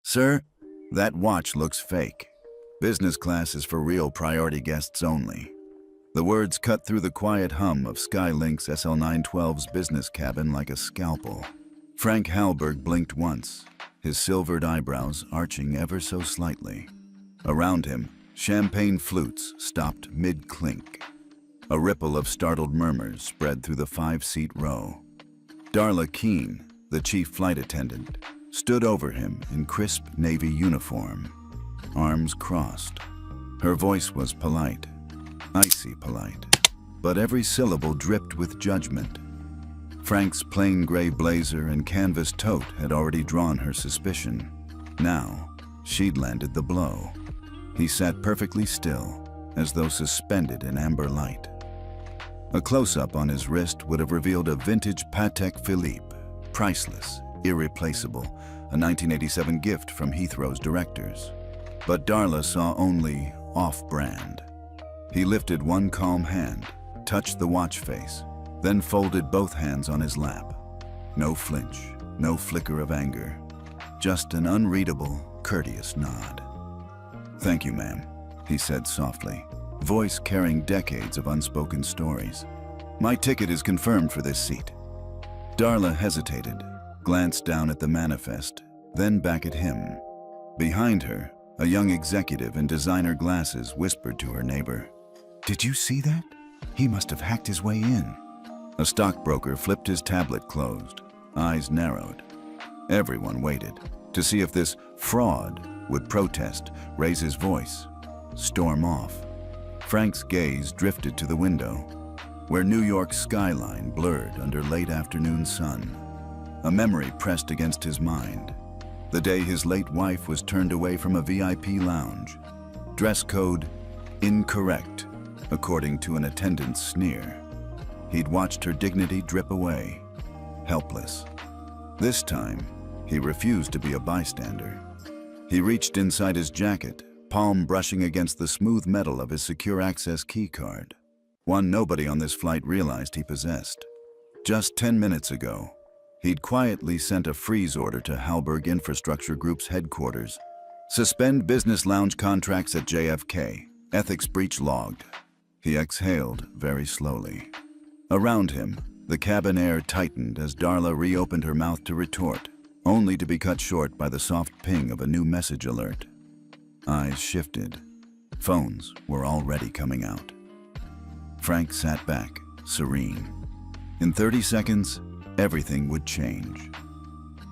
"Sir, that watch looks fake. Business class is for real priority guests only." The words cut through the quiet hum of Skylink's SL912's business cabin like a scalpel. Frank Hallberg blinked once, his silvered eyebrows arching ever so slightly. Around him, champagne flutes stopped mid-clink. A ripple of startled murmurs spread through the 5-seat row. Darla Keene, the chief flight attendant, stood over him in crisp Navy uniform, arms crossed. Her voice was polite, icy polite, but every syllable dripped with judgment. Frank's plain gray blazer and canvas tote had already drawn her suspicion. Now, she'd landed the blow. He sat perfectly still, as though suspended in amber light. A close-up on his wrist would have revealed a vintage Patek Philippe, priceless, irreplaceable, a 1987 gift from Heathrow's directors. But Darla saw only off-brand. He lifted one calm hand, touched the watch face, then folded both hands on his lap. No flinch, no flicker of anger, just an unreadable, courteous nod. "Thank you, ma'am," he said softly, voice carrying decades of unspoken stories. "My ticket is confirmed for this seat." Darla hesitated, glanced down at the manifest, then back at him. Behind her, a young executive in designer glasses whispered to her neighbor, "Did you see that? He must have hacked his way in." A stockbroker flipped his tablet closed, eyes narrowed. Everyone waited to see if this fraud would protest, raise his voice, storm off. Frank's gaze drifted to the window, where New York's skyline blurred under late afternoon sun. A memory pressed against his mind. The day his late wife was turned away from a VIP lounge. Dress code incorrect, according to an attendant's sneer. He'd watched her dignity drip away, helpless. This time, he refused to be a bystander. He reached inside his jacket, palm brushing against the smooth metal of his secure access key card, one nobody on this flight realized he possessed. Just 10 minutes ago, he'd quietly sent a freeze order to Hallberg Infrastructure Group's headquarters. "Suspend business lounge contracts at JFK. Ethics breach logged." He exhaled very slowly. Around him, the cabin air tightened as Darla reopened her mouth to retort, only to be cut short by the soft ping of a new message alert. Eyes shifted. Phones were already coming out. Frank sat back, serene. In 30 seconds, everything would change.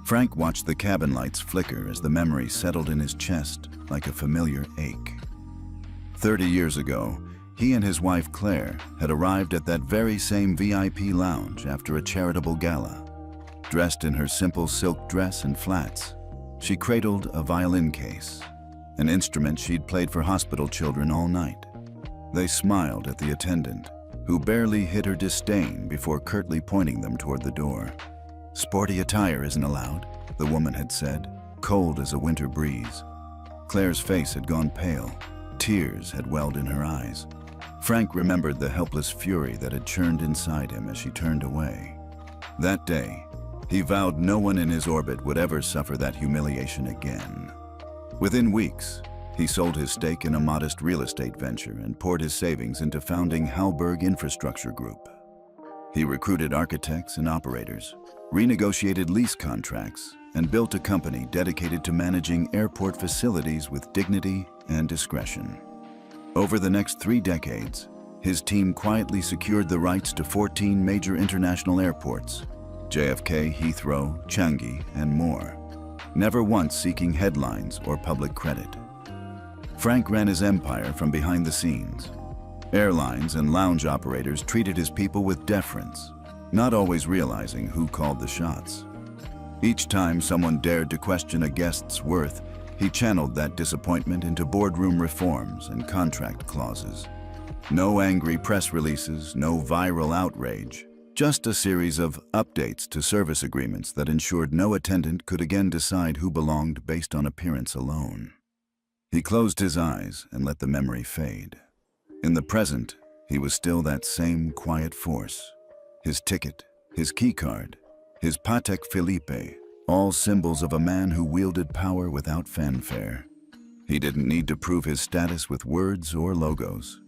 Frank watched the cabin lights flicker as the memory settled in his chest like a familiar ache. 30 years ago, he and his wife Claire had arrived at that very same VIP lounge after a charitable gala. Dressed in her simple silk dress and flats, she cradled a violin case, an instrument she'd played for hospital children all night. They smiled at the attendant, who barely hid her disdain before curtly pointing them toward the door. "Sporty attire isn't allowed," the woman had said, cold as a winter breeze. Claire's face had gone pale. Tears had welled in her eyes. Frank remembered the helpless fury that had churned inside him as she turned away. That day, he vowed no one in his orbit would ever suffer that humiliation again. Within weeks, he sold his stake in a modest real estate venture and poured his savings into founding Hallberg Infrastructure Group. He recruited architects and operators, renegotiated lease contracts, and built a company dedicated to managing airport facilities with dignity and discretion. Over the next 3 decades, his team quietly secured the rights to 14 major international airports, JFK, Heathrow, Changi, and more, never once seeking headlines or public credit. Frank ran his empire from behind the scenes. Airlines and lounge operators treated his people with deference, not always realizing who called the shots. Each time someone dared to question a guest's worth, he channeled that disappointment into boardroom reforms and contract clauses. No angry press releases, no viral outrage, just a series of updates to service agreements that ensured no attendant could again decide who belonged based on appearance alone. He closed his eyes and let the memory fade. In the present, he was still that same quiet force. His ticket, his keycard, his Patek Philippe, all symbols of a man who wielded power without fanfare. He didn't need to prove his status with words or logos.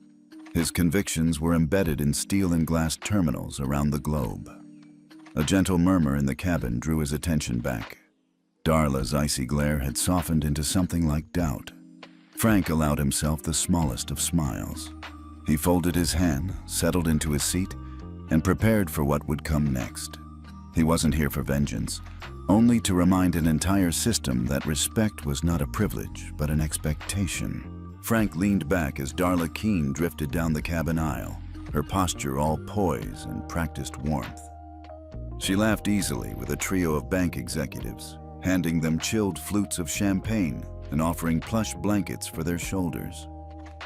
His convictions were embedded in steel and glass terminals around the globe. A gentle murmur in the cabin drew his attention back. Darla's icy glare had softened into something like doubt. Frank allowed himself the smallest of smiles. He folded his hand, settled into his seat, and prepared for what would come next. He wasn't here for vengeance, only to remind an entire system that respect was not a privilege, but an expectation. Frank leaned back as Darla Keene drifted down the cabin aisle, her posture all poise and practiced warmth. She laughed easily with a trio of bank executives, handing them chilled flutes of champagne and offering plush blankets for their shoulders.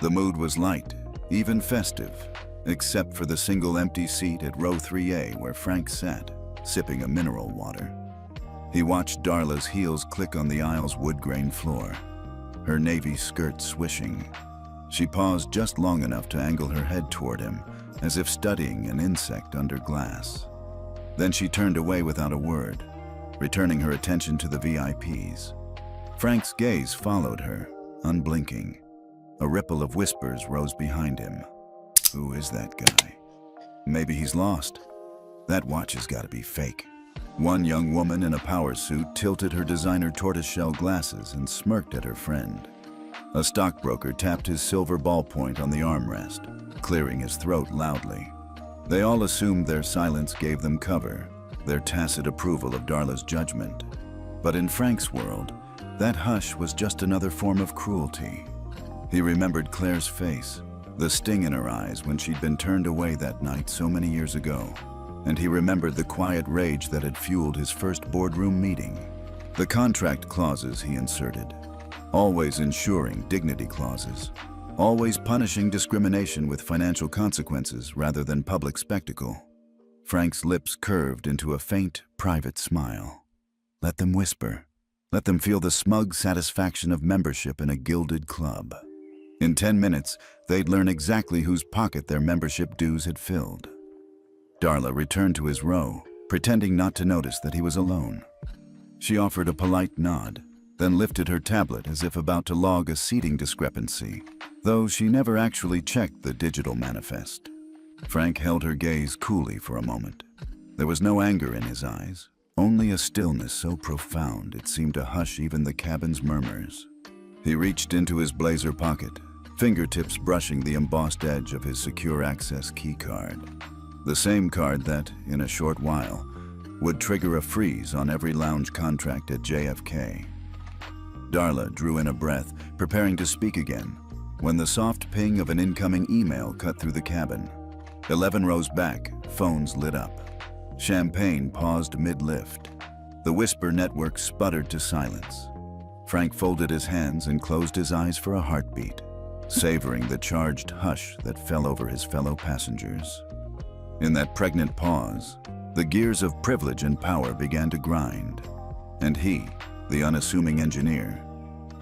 The mood was light, even festive, except for the single empty seat at row 3A where Frank sat, sipping a mineral water. He watched Darla's heels click on the aisle's wood-grain floor, her navy skirt swishing. She paused just long enough to angle her head toward him, as if studying an insect under glass. Then she turned away without a word, returning her attention to the VIPs. Frank's gaze followed her, unblinking. A ripple of whispers rose behind him. Who is that guy? Maybe he's lost. That watch has got to be fake. One young woman in a power suit tilted her designer tortoiseshell glasses and smirked at her friend. A stockbroker tapped his silver ballpoint on the armrest, clearing his throat loudly. They all assumed their silence gave them cover, their tacit approval of Darla's judgment. But in Frank's world, that hush was just another form of cruelty. He remembered Claire's face, the sting in her eyes when she'd been turned away that night so many years ago. And he remembered the quiet rage that had fueled his first boardroom meeting. The contract clauses he inserted, always ensuring dignity clauses, always punishing discrimination with financial consequences rather than public spectacle. Frank's lips curved into a faint, private smile. Let them whisper. Let them feel the smug satisfaction of membership in a gilded club. In 10 minutes, they'd learn exactly whose pocket their membership dues had filled. Darla returned to his row, pretending not to notice that he was alone. She offered a polite nod, then lifted her tablet as if about to log a seating discrepancy, though she never actually checked the digital manifest. Frank held her gaze coolly for a moment. There was no anger in his eyes, only a stillness so profound it seemed to hush even the cabin's murmurs. He reached into his blazer pocket, fingertips brushing the embossed edge of his secure access key card. The same card that, in a short while, would trigger a freeze on every lounge contract at JFK. Darla drew in a breath, preparing to speak again, when the soft ping of an incoming email cut through the cabin. 11 rows back, phones lit up. Champagne paused mid-lift. The whisper network sputtered to silence. Frank folded his hands and closed his eyes for a heartbeat, savoring the charged hush that fell over his fellow passengers. In that pregnant pause, the gears of privilege and power began to grind, and he, the unassuming engineer,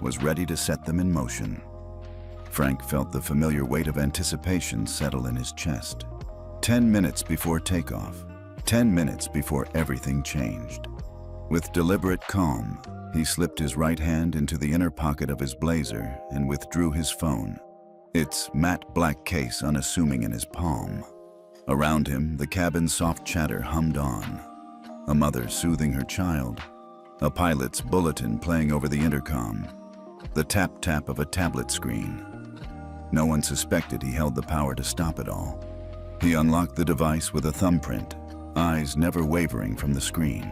was ready to set them in motion. Frank felt the familiar weight of anticipation settle in his chest. 10 minutes before takeoff, 10 minutes before everything changed. With deliberate calm, he slipped his right hand into the inner pocket of his blazer and withdrew his phone, its matte black case unassuming in his palm. Around him, the cabin's soft chatter hummed on. A mother soothing her child, a pilot's bulletin playing over the intercom, the tap-tap of a tablet screen. No one suspected he held the power to stop it all. He unlocked the device with a thumbprint, eyes never wavering from the screen.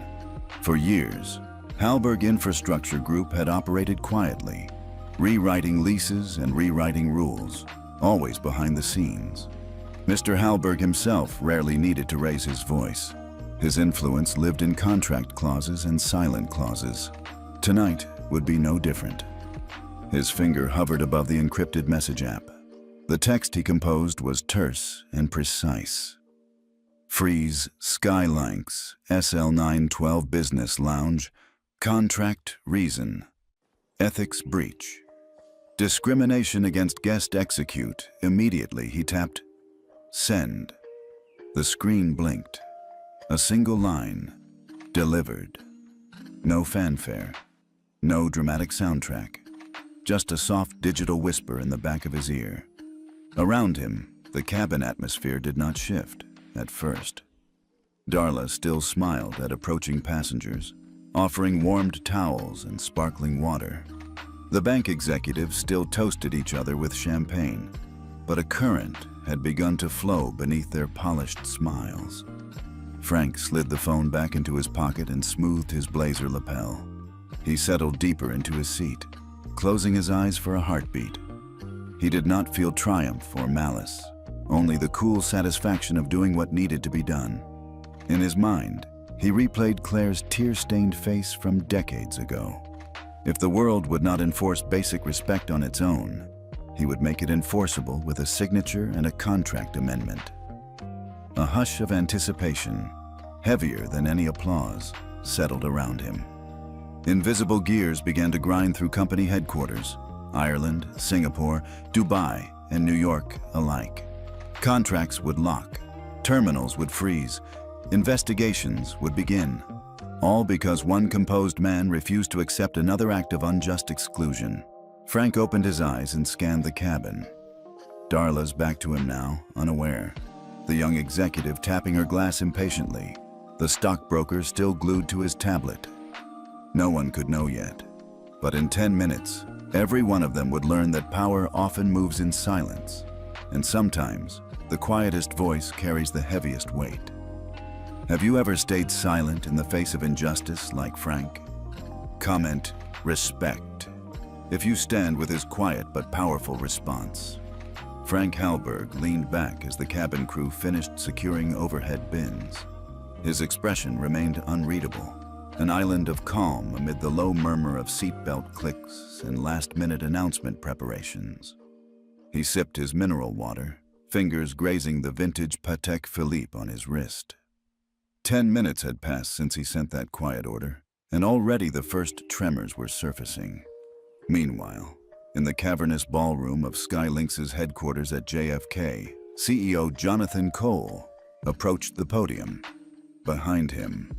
For years, Halberg Infrastructure Group had operated quietly, rewriting leases and rewriting rules, always behind the scenes. Mr. Halberg himself rarely needed to raise his voice. His influence lived in contract clauses and silent clauses. Tonight would be no different. His finger hovered above the encrypted message app. The text he composed was terse and precise. Freeze, Skylinks, SL912 Business Lounge, contract reason, ethics breach, discrimination against guest execute. Immediately he tapped send. The screen blinked. A single line, delivered. No fanfare, no dramatic soundtrack, just a soft digital whisper in the back of his ear. Around him, the cabin atmosphere did not shift at first. Darla still smiled at approaching passengers, offering warmed towels and sparkling water. The bank executives still toasted each other with champagne, but a current had begun to flow beneath their polished smiles. Frank slid the phone back into his pocket and smoothed his blazer lapel. He settled deeper into his seat, closing his eyes for a heartbeat. He did not feel triumph or malice, only the cool satisfaction of doing what needed to be done. In his mind, he replayed Claire's tear-stained face from decades ago. If the world would not enforce basic respect on its own, he would make it enforceable with a signature and a contract amendment. A hush of anticipation, heavier than any applause, settled around him. Invisible gears began to grind through company headquarters, Ireland, Singapore, Dubai, and New York alike. Contracts would lock, terminals would freeze, investigations would begin, all because one composed man refused to accept another act of unjust exclusion. Frank opened his eyes and scanned the cabin. Darla's back to him now, unaware. The young executive tapping her glass impatiently, the stockbroker still glued to his tablet. No one could know yet, but in 10 minutes, every one of them would learn that power often moves in silence, and sometimes the quietest voice carries the heaviest weight. Have you ever stayed silent in the face of injustice like Frank? Comment, respect, if you stand with his quiet but powerful response. Frank Hallberg leaned back as the cabin crew finished securing overhead bins. His expression remained unreadable, an island of calm amid the low murmur of seatbelt clicks and last-minute announcement preparations. He sipped his mineral water, fingers grazing the vintage Patek Philippe on his wrist. 10 minutes had passed since he sent that quiet order, and already the first tremors were surfacing. Meanwhile, in the cavernous ballroom of Skylinx's headquarters at JFK, CEO Jonathan Cole approached the podium. Behind him,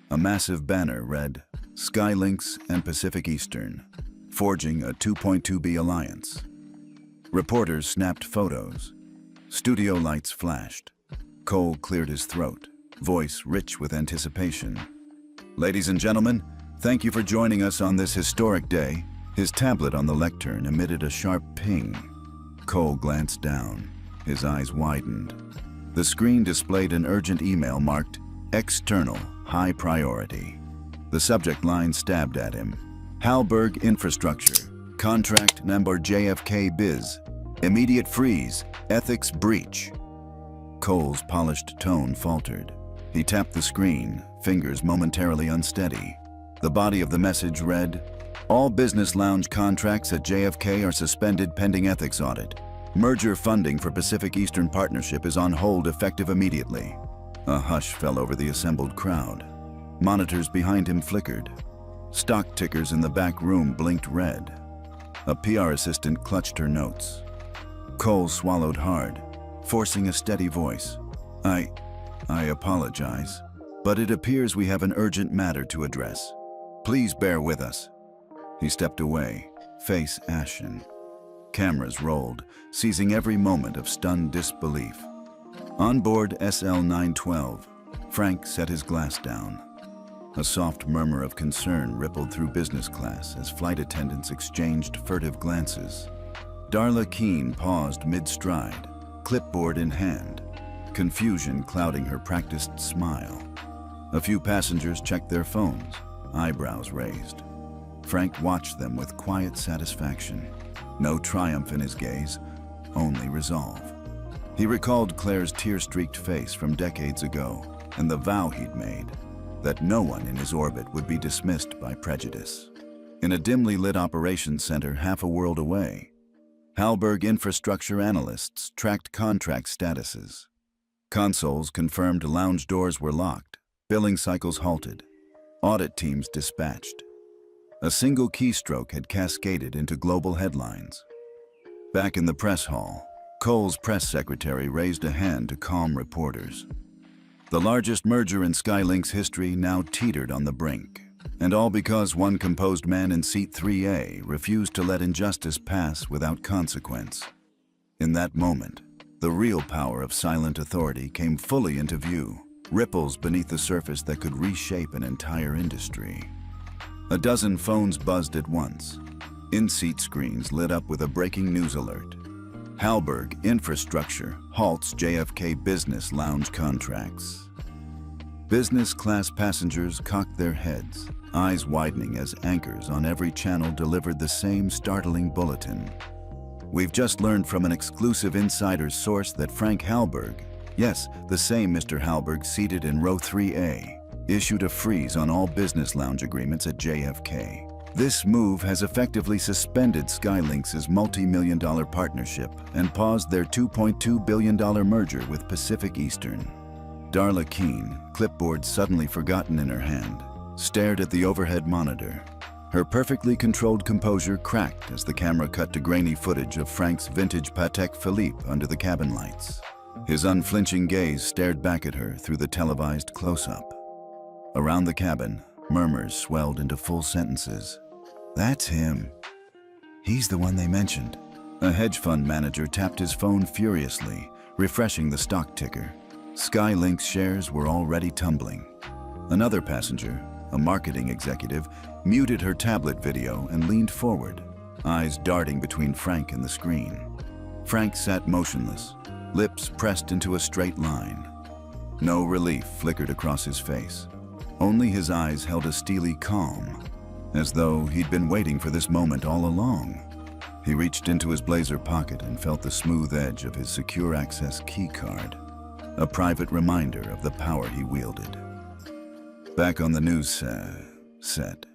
a massive banner read, "Skylinx and Pacific Eastern, forging a 2.2B alliance." Reporters snapped photos. Studio lights flashed. Cole cleared his throat, voice rich with anticipation. "Ladies and gentlemen, thank you for joining us on this historic day." His tablet on the lectern emitted a sharp ping. Cole glanced down. His eyes widened. The screen displayed an urgent email marked, "External, high priority." The subject line stabbed at him. "Hallberg Infrastructure, contract number JFK Biz, immediate freeze, ethics breach." Cole's polished tone faltered. He tapped the screen, fingers momentarily unsteady. The body of the message read, "All business lounge contracts at JFK are suspended pending ethics audit. Merger funding for Pacific Eastern Partnership is on hold effective immediately." A hush fell over the assembled crowd. Monitors behind him flickered. Stock tickers in the back room blinked red. A PR assistant clutched her notes. Cole swallowed hard, forcing a steady voice. I apologize, but it appears we have an urgent matter to address. Please bear with us." He stepped away, face ashen. Cameras rolled, seizing every moment of stunned disbelief. On board SL 912, Frank set his glass down. A soft murmur of concern rippled through business class as flight attendants exchanged furtive glances. Darla Keene paused mid-stride, clipboard in hand, confusion clouding her practiced smile. A few passengers checked their phones, eyebrows raised. Frank watched them with quiet satisfaction. No triumph in his gaze, only resolve. He recalled Claire's tear-streaked face from decades ago and the vow he'd made, that no one in his orbit would be dismissed by prejudice. In a dimly lit operations center half a world away, Hallberg infrastructure analysts tracked contract statuses. Consoles confirmed lounge doors were locked, billing cycles halted, audit teams dispatched. A single keystroke had cascaded into global headlines. Back in the press hall, Cole's press secretary raised a hand to calm reporters. The largest merger in Skylinx history now teetered on the brink. And all because one composed man in seat 3A refused to let injustice pass without consequence. In that moment, the real power of silent authority came fully into view, ripples beneath the surface that could reshape an entire industry. A dozen phones buzzed at once. In-seat screens lit up with a breaking news alert. Halberg Infrastructure halts JFK Business Lounge contracts. Business class passengers cocked their heads, eyes widening as anchors on every channel delivered the same startling bulletin. We've just learned from an exclusive insider's source that Frank Halberg, yes, the same Mr. Halberg seated in row 3A, issued a freeze on all business lounge agreements at JFK. This move has effectively suspended Skylinks' multi-million-dollar partnership and paused their $2.2 billion merger with Pacific Eastern. Darla Keene, clipboard suddenly forgotten in her hand, stared at the overhead monitor. Her perfectly controlled composure cracked as the camera cut to grainy footage of Frank's vintage Patek Philippe under the cabin lights. His unflinching gaze stared back at her through the televised close-up. Around the cabin, murmurs swelled into full sentences. That's him. He's the one they mentioned. A hedge fund manager tapped his phone furiously, refreshing the stock ticker. Skylink's shares were already tumbling. Another passenger, a marketing executive, muted her tablet video and leaned forward, eyes darting between Frank and the screen. Frank sat motionless, lips pressed into a straight line. No relief flickered across his face. Only his eyes held a steely calm, as though he'd been waiting for this moment all along. He reached into his blazer pocket and felt the smooth edge of his secure access key card, a private reminder of the power he wielded. Back on the news set,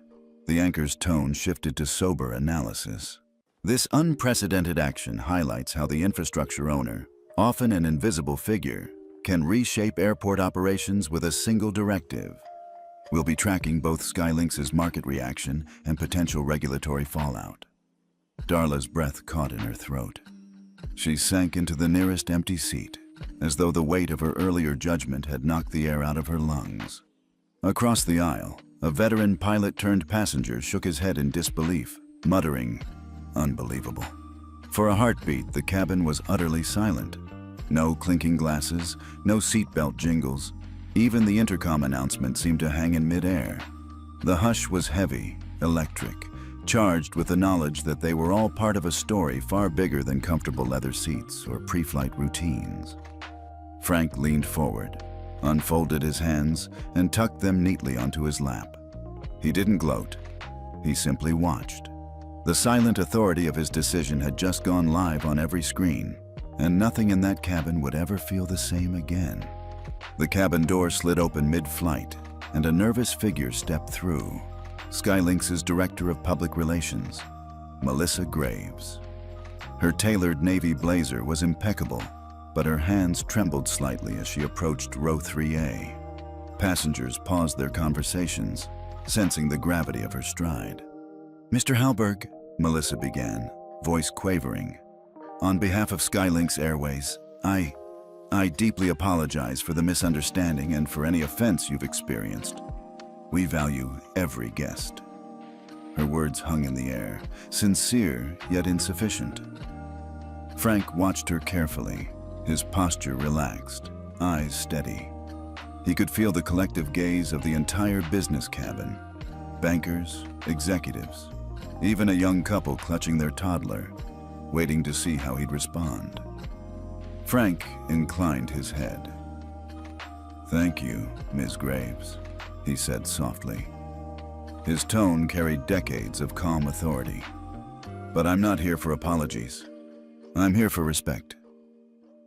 the anchor's tone shifted to sober analysis. This unprecedented action highlights how the infrastructure owner, often an invisible figure, can reshape airport operations with a single directive. We'll be tracking both Skylinks' market reaction and potential regulatory fallout. Darla's breath caught in her throat. She sank into the nearest empty seat, as though the weight of her earlier judgment had knocked the air out of her lungs. Across the aisle, a veteran pilot-turned-passenger shook his head in disbelief, muttering, "Unbelievable." For a heartbeat, the cabin was utterly silent. No clinking glasses, no seatbelt jingles. Even the intercom announcement seemed to hang in midair. The hush was heavy, electric, charged with the knowledge that they were all part of a story far bigger than comfortable leather seats or pre-flight routines. Frank leaned forward, unfolded his hands, and tucked them neatly onto his lap. He didn't gloat. He simply watched. The silent authority of his decision had just gone live on every screen, and nothing in that cabin would ever feel the same again. The cabin door slid open mid-flight, and a nervous figure stepped through. Skylinks' Director of Public Relations, Melissa Graves. Her tailored navy blazer was impeccable, but her hands trembled slightly as she approached row 3A. Passengers paused their conversations, sensing the gravity of her stride. "Mr. Halberg," Melissa began, voice quavering. "On behalf of Skylinks Airways, I deeply apologize for the misunderstanding and for any offense you've experienced. We value every guest." Her words hung in the air, sincere yet insufficient. Frank watched her carefully, his posture relaxed, eyes steady. He could feel the collective gaze of the entire business cabin. Bankers, executives, even a young couple clutching their toddler, waiting to see how he'd respond. Frank inclined his head. "Thank you, Ms. Graves," he said softly. His tone carried decades of calm authority. "But I'm not here for apologies. I'm here for respect."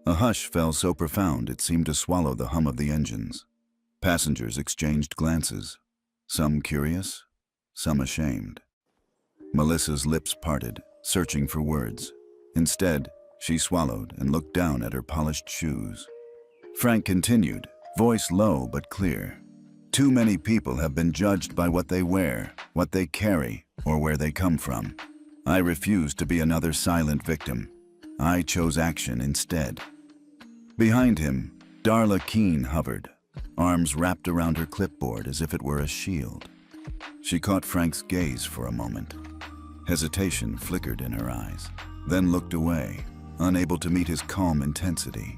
A hush fell so profound it seemed to swallow the hum of the engines. Passengers exchanged glances, some curious, some ashamed. Melissa's lips parted, searching for words. Instead, she swallowed and looked down at her polished shoes. Frank continued, voice low but clear. "Too many people have been judged by what they wear, what they carry, or where they come from. I refuse to be another silent victim. I chose action instead." Behind him, Darla Keene hovered, arms wrapped around her clipboard as if it were a shield. She caught Frank's gaze for a moment. Hesitation flickered in her eyes, then looked away, unable to meet his calm intensity.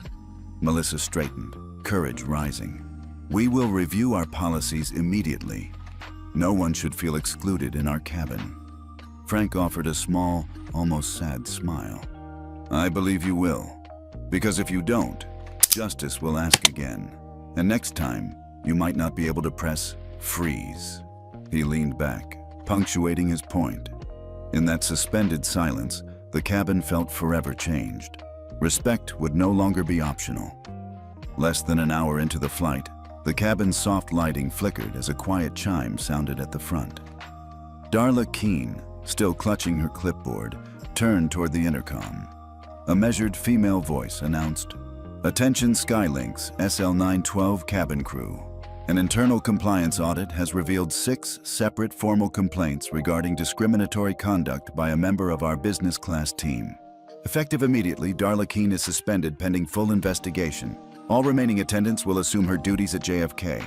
Melissa straightened, courage rising. "We will review our policies immediately. No one should feel excluded in our cabin." Frank offered a small, almost sad smile. "I believe you will. Because if you don't, justice will ask again. And next time, you might not be able to press freeze." He leaned back, punctuating his point. In that suspended silence, the cabin felt forever changed. Respect would no longer be optional. Less than an hour into the flight, the cabin's soft lighting flickered as a quiet chime sounded at the front. Darla Keene, still clutching her clipboard, turned toward the intercom. A measured female voice announced, "Attention Skylinks SL912 cabin crew. An internal compliance audit has revealed 6 separate formal complaints regarding discriminatory conduct by a member of our business class team. Effective immediately, Darla Keene is suspended pending full investigation. All remaining attendants will assume her duties at JFK."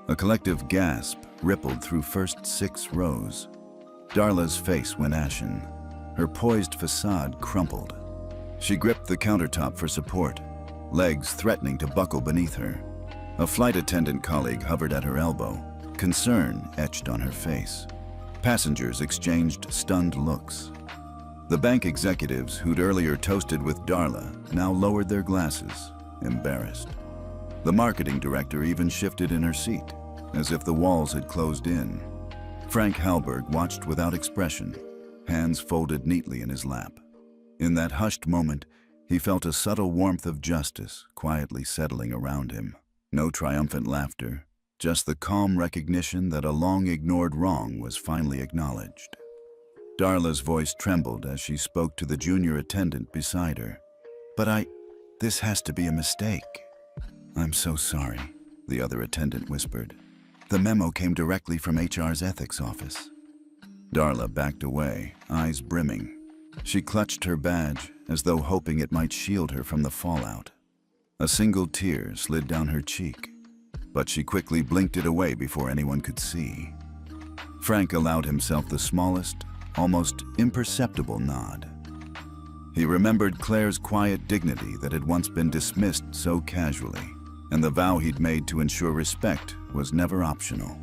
A collective gasp rippled through first 6 rows. Darla's face went ashen. Her poised facade crumpled. She gripped the countertop for support, legs threatening to buckle beneath her. A flight attendant colleague hovered at her elbow, concern etched on her face. Passengers exchanged stunned looks. The bank executives who'd earlier toasted with Darla now lowered their glasses, embarrassed. The marketing director even shifted in her seat, as if the walls had closed in. Frank Halberg watched without expression, hands folded neatly in his lap. In that hushed moment, he felt a subtle warmth of justice quietly settling around him. No triumphant laughter, just the calm recognition that a long-ignored wrong was finally acknowledged. Darla's voice trembled as she spoke to the junior attendant beside her. This has to be a mistake." "I'm so sorry," the other attendant whispered. "The memo came directly from HR's ethics office." Darla backed away, eyes brimming. She clutched her badge as though hoping it might shield her from the fallout. A single tear slid down her cheek, but she quickly blinked it away before anyone could see. Frank allowed himself the smallest, almost imperceptible nod. He remembered Claire's quiet dignity that had once been dismissed so casually, and the vow he'd made to ensure respect was never optional.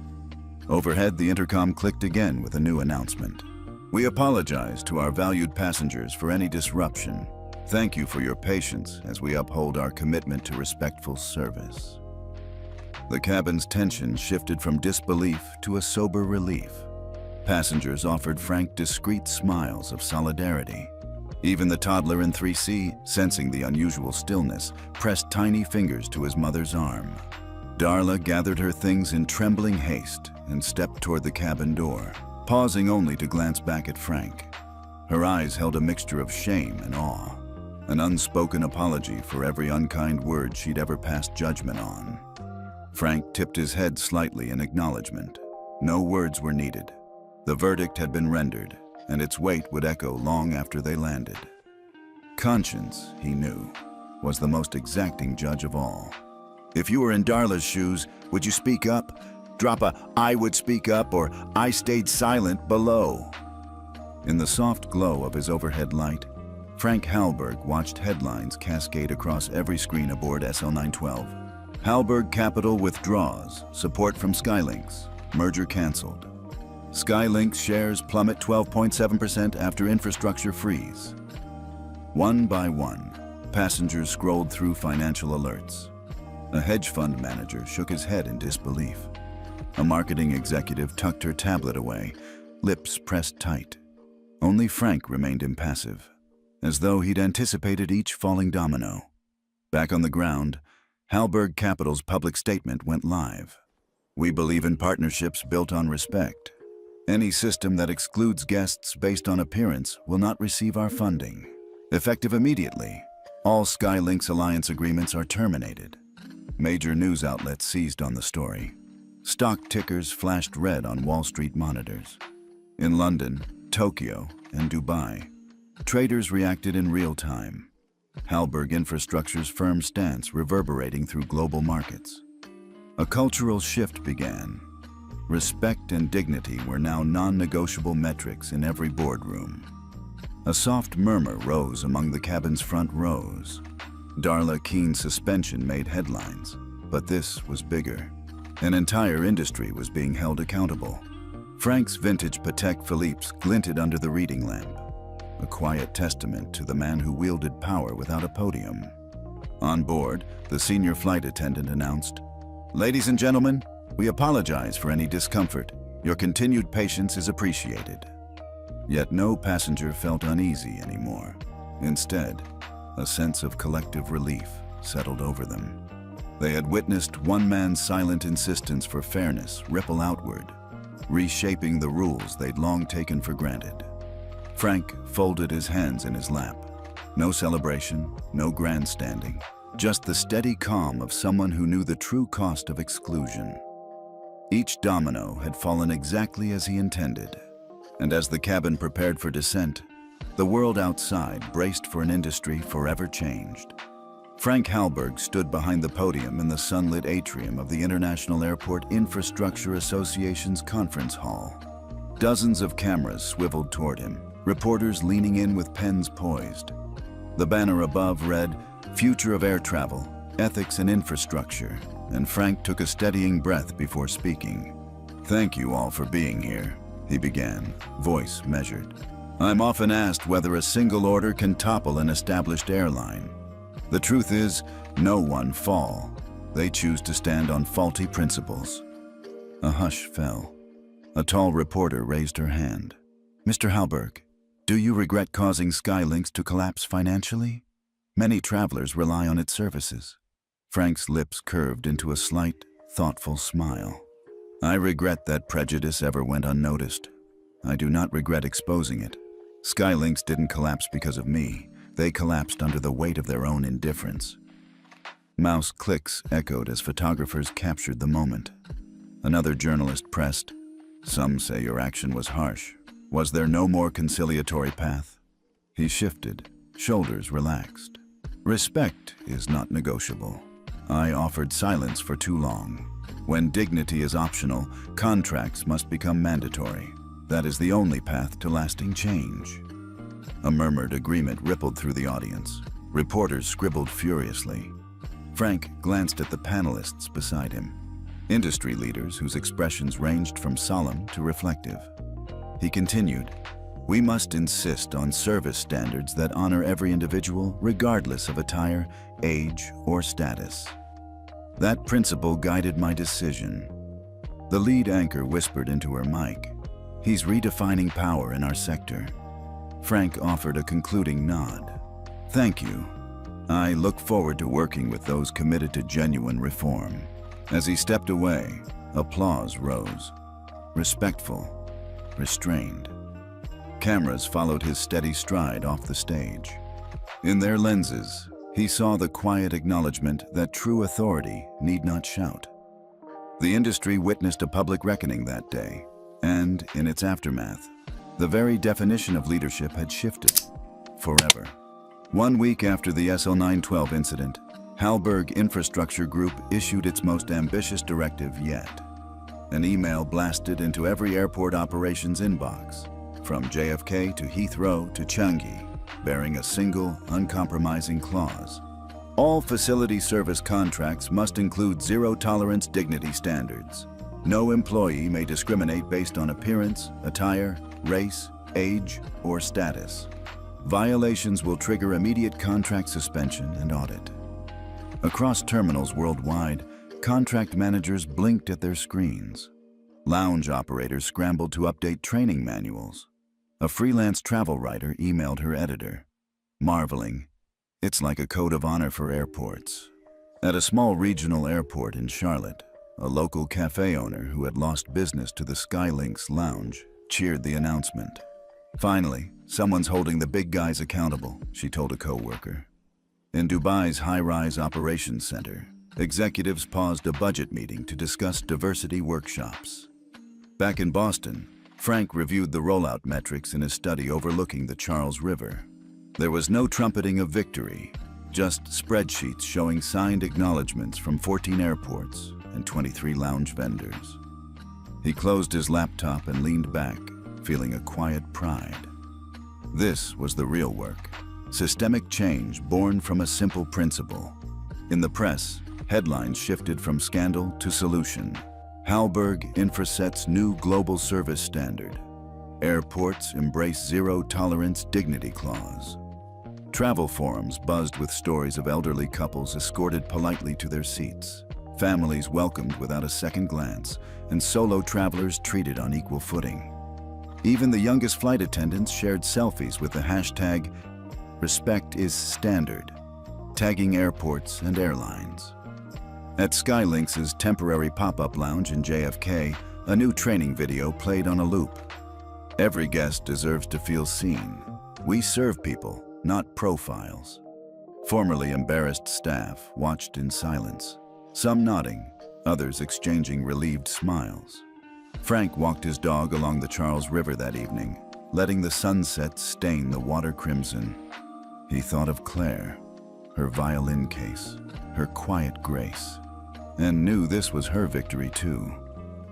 Overhead, the intercom clicked again with a new announcement. "We apologize to our valued passengers for any disruption. Thank you for your patience as we uphold our commitment to respectful service." The cabin's tension shifted from disbelief to a sober relief. Passengers offered Frank discreet smiles of solidarity. Even the toddler in 3C, sensing the unusual stillness, pressed tiny fingers to his mother's arm. Darla gathered her things in trembling haste and stepped toward the cabin door, pausing only to glance back at Frank. Her eyes held a mixture of shame and awe, an unspoken apology for every unkind word she'd ever passed judgment on. Frank tipped his head slightly in acknowledgement. No words were needed. The verdict had been rendered, and its weight would echo long after they landed. Conscience, he knew, was the most exacting judge of all. If you were in Darla's shoes, would you speak up? Drop a "I would speak up" or "I stayed silent" below. In the soft glow of his overhead light, Frank Halberg watched headlines cascade across every screen aboard SL912. Halberg Capital withdraws, support from Skylinks, merger canceled. Skylinks shares plummet 12.7% after infrastructure freeze. One by one, passengers scrolled through financial alerts. A hedge fund manager shook his head in disbelief. A marketing executive tucked her tablet away, lips pressed tight. Only Frank remained impassive, as though he'd anticipated each falling domino. Back on the ground, Halberg Capital's public statement went live. "We believe in partnerships built on respect. Any system that excludes guests based on appearance will not receive our funding. Effective immediately, all Skylinks Alliance agreements are terminated." Major news outlets seized on the story. Stock tickers flashed red on Wall Street monitors. In London, Tokyo, and Dubai, traders reacted in real time. Halberg Infrastructure's firm stance reverberating through global markets. A cultural shift began. Respect and dignity were now non-negotiable metrics in every boardroom. A soft murmur rose among the cabin's front rows. Darla Keene's suspension made headlines, but this was bigger. An entire industry was being held accountable. Frank's vintage Patek Philippe's glinted under the reading lamp, a quiet testament to the man who wielded power without a podium. On board, the senior flight attendant announced, "Ladies and gentlemen, we apologize for any discomfort. Your continued patience is appreciated." Yet no passenger felt uneasy anymore. Instead, a sense of collective relief settled over them. They had witnessed one man's silent insistence for fairness ripple outward, reshaping the rules they'd long taken for granted. Frank folded his hands in his lap. No celebration, no grandstanding, just the steady calm of someone who knew the true cost of exclusion. Each domino had fallen exactly as he intended, and as the cabin prepared for descent, the world outside braced for an industry forever changed. Frank Hallberg stood behind the podium in the sunlit atrium of the International Airport Infrastructure Association's conference hall. Dozens of cameras swiveled toward him, reporters leaning in with pens poised. The banner above read, "Future of Air Travel, Ethics and Infrastructure," and Frank took a steadying breath before speaking. "Thank you all for being here," he began, voice measured. "I'm often asked whether a single order can topple an established airline. The truth is, no one fall. They choose to stand on faulty principles." A hush fell. A tall reporter raised her hand. "Mr. Hallberg, do you regret causing Skylinks to collapse financially? Many travelers rely on its services." Frank's lips curved into a slight, thoughtful smile. "I regret that prejudice ever went unnoticed. I do not regret exposing it. Skylinks didn't collapse because of me. They collapsed under the weight of their own indifference." Mouse clicks echoed as photographers captured the moment. Another journalist pressed, "Some say your action was harsh. Was there no more conciliatory path?" He shifted, shoulders relaxed. "Respect is not negotiable. I offered silence for too long. When dignity is optional, contracts must become mandatory. That is the only path to lasting change." A murmured agreement rippled through the audience. Reporters scribbled furiously. Frank glanced at the panelists beside him, industry leaders whose expressions ranged from solemn to reflective. He continued, "We must insist on service standards that honor every individual regardless of attire, age, or status." That principle guided my decision. The lead anchor whispered into her mic, "He's redefining power in our sector." Frank offered a concluding nod. "Thank you. I look forward to working with those committed to genuine reform." As he stepped away, applause rose. Respectful, restrained. Cameras followed his steady stride off the stage. In their lenses, he saw the quiet acknowledgement that true authority need not shout. The industry witnessed a public reckoning that day, and in its aftermath, the very definition of leadership had shifted forever. 1 week after the SL912 incident, Hallberg Infrastructure Group issued its most ambitious directive yet. An email blasted into every airport operations inbox, from JFK to Heathrow to Changi, bearing a single, uncompromising clause. All facility service contracts must include zero-tolerance dignity standards. No employee may discriminate based on appearance, attire, race, age, or status. Violations will trigger immediate contract suspension and audit. Across terminals worldwide, contract managers blinked at their screens. Lounge operators scrambled to update training manuals. A freelance travel writer emailed her editor, marveling, "It's like a code of honor for airports." At a small regional airport in Charlotte, a local cafe owner who had lost business to the Skylinks lounge cheered the announcement. "Finally, someone's holding the big guys accountable," she told a coworker. In Dubai's high-rise operations center, executives paused a budget meeting to discuss diversity workshops. Back in Boston, Frank reviewed the rollout metrics in his study overlooking the Charles River. There was no trumpeting of victory, just spreadsheets showing signed acknowledgments from 14 airports and 23 lounge vendors. He closed his laptop and leaned back, feeling a quiet pride. This was the real work. Systemic change born from a simple principle. In the press, headlines shifted from scandal to solution. Halberg Infrasets new global service standard. Airports embrace zero-tolerance dignity clause. Travel forums buzzed with stories of elderly couples escorted politely to their seats, families welcomed without a second glance, and solo travelers treated on equal footing. Even the youngest flight attendants shared selfies with the hashtag "Respect is standard," tagging airports and airlines. At Skylinx's temporary pop-up lounge in JFK, a new training video played on a loop. Every guest deserves to feel seen. We serve people, not profiles. Formerly embarrassed staff watched in silence, some nodding, others exchanging relieved smiles. Frank walked his dog along the Charles River that evening, letting the sunset stain the water crimson. He thought of Claire, her violin case, her quiet grace, and knew this was her victory too.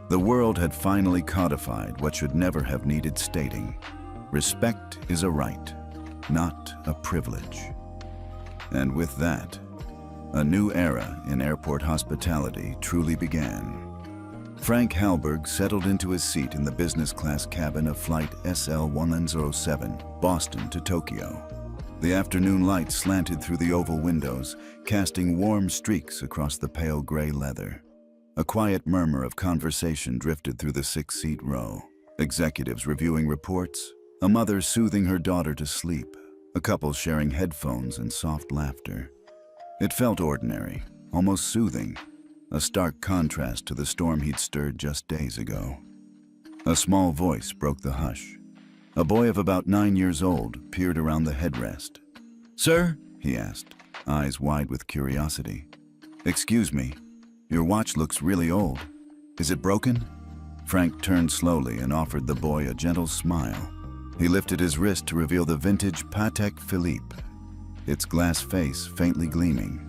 The world had finally codified what should never have needed stating. Respect is a right, not a privilege. And with that, a new era in airport hospitality truly began. Frank Halberg settled into his seat in the business class cabin of Flight SL-107, Boston to Tokyo. The afternoon light slanted through the oval windows, casting warm streaks across the pale gray leather. A quiet murmur of conversation drifted through the six-seat row. Executives reviewing reports, a mother soothing her daughter to sleep, a couple sharing headphones and soft laughter. It felt ordinary, almost soothing, a stark contrast to the storm he'd stirred just days ago. A small voice broke the hush. A boy of about 9 years old peered around the headrest. "Sir?" he asked, eyes wide with curiosity. "Excuse me, your watch looks really old. Is it broken?" Frank turned slowly and offered the boy a gentle smile. He lifted his wrist to reveal the vintage Patek Philippe, its glass face faintly gleaming.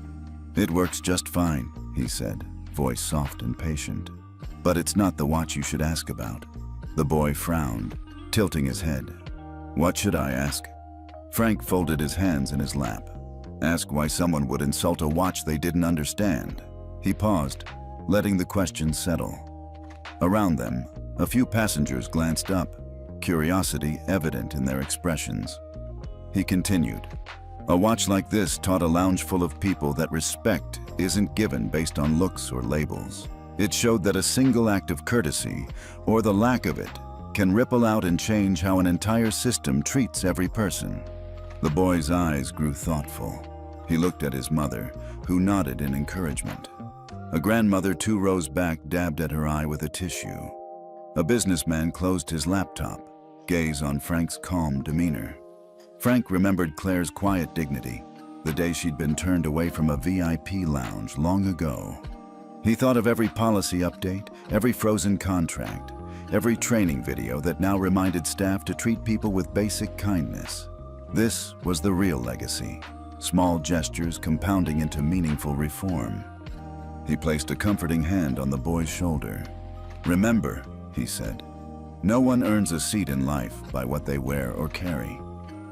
"It works just fine," he said, voice soft and patient. "But it's not the watch you should ask about." The boy frowned, tilting his head. "What should I ask?" Frank folded his hands in his lap. "Ask why someone would insult a watch they didn't understand." He paused, letting the question settle. Around them, a few passengers glanced up, curiosity evident in their expressions. He continued, "A watch like this taught a lounge full of people that respect isn't given based on looks or labels. It showed that a single act of courtesy, or the lack of it, can ripple out and change how an entire system treats every person." The boy's eyes grew thoughtful. He looked at his mother, who nodded in encouragement. A grandmother 2 rows back dabbed at her eye with a tissue. A businessman closed his laptop, gaze on Frank's calm demeanor. Frank remembered Claire's quiet dignity, the day she'd been turned away from a VIP lounge long ago. He thought of every policy update, every frozen contract, every training video that now reminded staff to treat people with basic kindness. This was the real legacy, small gestures compounding into meaningful reform. He placed a comforting hand on the boy's shoulder. "Remember," he said, "no one earns a seat in life by what they wear or carry.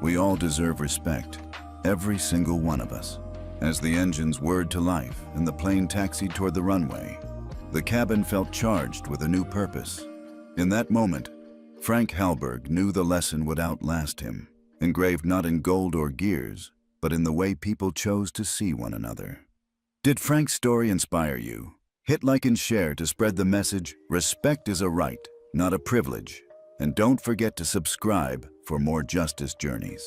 We all deserve respect, every single one of us." As the engines whirred to life and the plane taxied toward the runway, the cabin felt charged with a new purpose. In that moment, Frank Halberg knew the lesson would outlast him, engraved not in gold or gears, but in the way people chose to see one another. Did Frank's story inspire you? Hit like and share to spread the message, respect is a right, not a privilege. And don't forget to subscribe for more justice journeys.